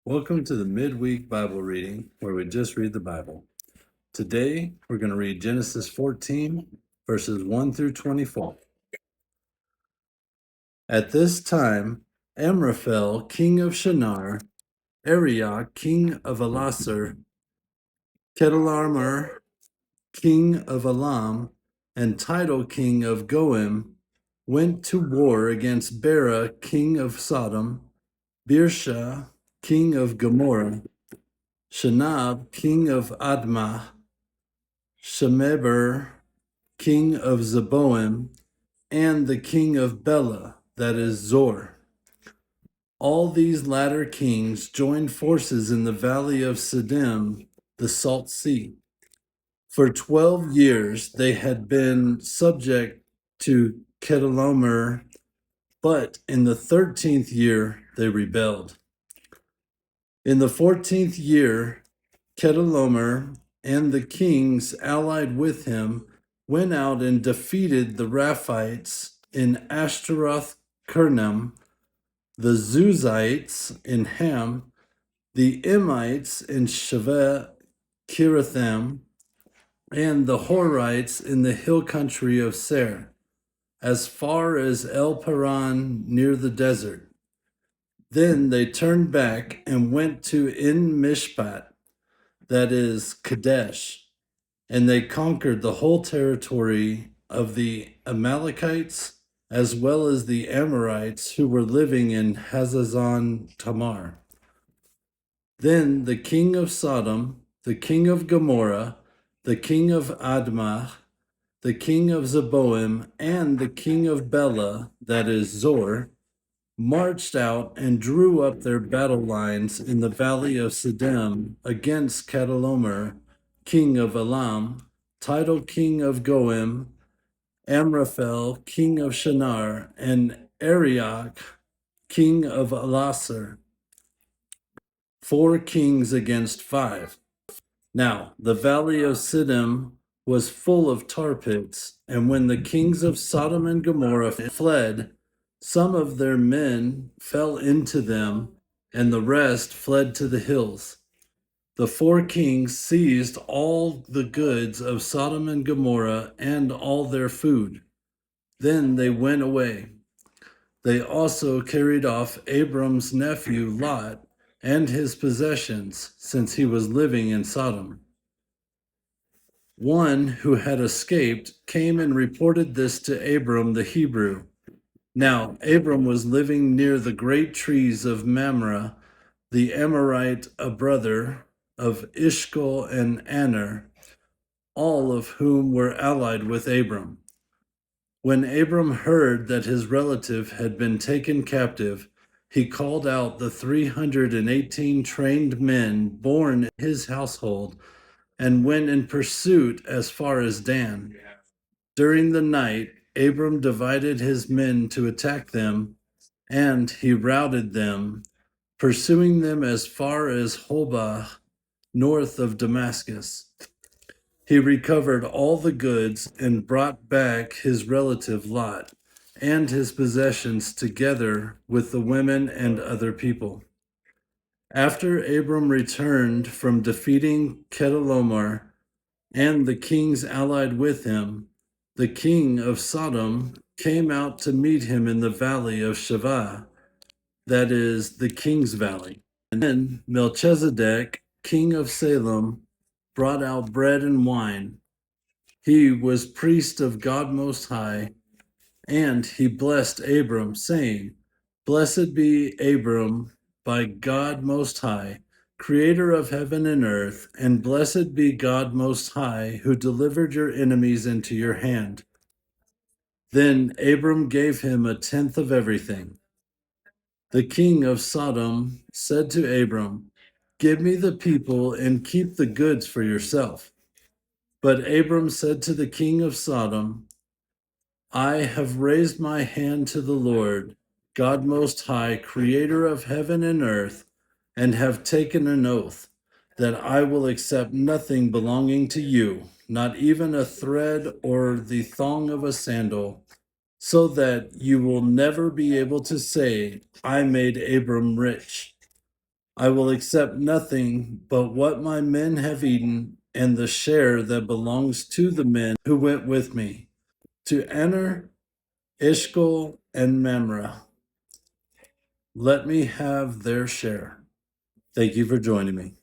Welcome to the midweek Bible reading where we just read the Bible. Today we're going to read Genesis 14, verses 1 through 24. At this time, Amraphel, king of Shinar, Arioch, king of Elasar, Chedorlaomer, king of Elam, and Tidal, king of Goim, went to war against Bera, king of Sodom, Birsha, king of Gomorrah, Shinab, king of Admah, Shemeber, king of Zeboim, and the king of Bela, that is Zor. All these latter kings joined forces in the valley of Siddim, the Salt Sea. For 12 years they had been subject to Chedorlaomer, but in the 13th year they rebelled. In the 14th year, Chedorlaomer and the kings allied with him went out and defeated the Raphites in Ashtaroth Karnaim, the Zuzites in Ham, the Emites in Shaveh Kirathim, and the Horites in the hill country of Seir, as far as El Paran near the desert. Then they turned back and went to En Mishpat, that is Kadesh, and they conquered the whole territory of the Amalekites as well as the Amorites who were living in Hazazon Tamar. Then the king of Sodom, the king of Gomorrah, the king of Admah, the king of Zeboim, and the king of Bela, that is Zor, marched out and drew up their battle lines in the valley of Siddim against Chedorlaomer, king of Elam, Tidal, king of Goim, Amraphel, king of Shinar, and Arioch, king of Elasar. 4 kings against 5. Now the valley of Siddim was full of tar pits, and when the kings of Sodom and Gomorrah fled, some of their men fell into them, and the rest fled to the hills. The 4 kings seized all the goods of Sodom and Gomorrah and all their food. Then they went away. They also carried off Abram's nephew Lot and his possessions, since he was living in Sodom. One who had escaped came and reported this to Abram the Hebrew. Now Abram was living near the great trees of Mamre, the Amorite, a brother of Eshcol and Aner, all of whom were allied with Abram. When Abram heard that his relative had been taken captive, he called out the 318 trained men born in his household and went in pursuit as far as Dan. During the night, Abram divided his men to attack them, and he routed them, pursuing them as far as Hobah, north of Damascus. He recovered all the goods and brought back his relative Lot and his possessions together with the women and other people. After Abram returned from defeating Chedorlaomer and the kings allied with him, the king of Sodom came out to meet him in the valley of Shaveh, that is, the king's valley. And then Melchizedek, king of Salem, brought out bread and wine. He was priest of God Most High, and he blessed Abram, saying, Blessed be Abram by God Most High, creator of heaven and earth, and blessed be God Most High, who delivered your enemies into your hand. Then Abram gave him 1/10 of everything. The king of Sodom said to Abram, Give me the people and keep the goods for yourself. But Abram said to the king of Sodom, I have raised my hand to the Lord, God Most High, creator of heaven and earth, and have taken an oath that I will accept nothing belonging to you, not even a thread or the thong of a sandal, so that you will never be able to say, I made Abram rich. I will accept nothing but what my men have eaten and the share that belongs to the men who went with me, to Aner, Ishkol, and Mamre. Let me have their share. Thank you for joining me.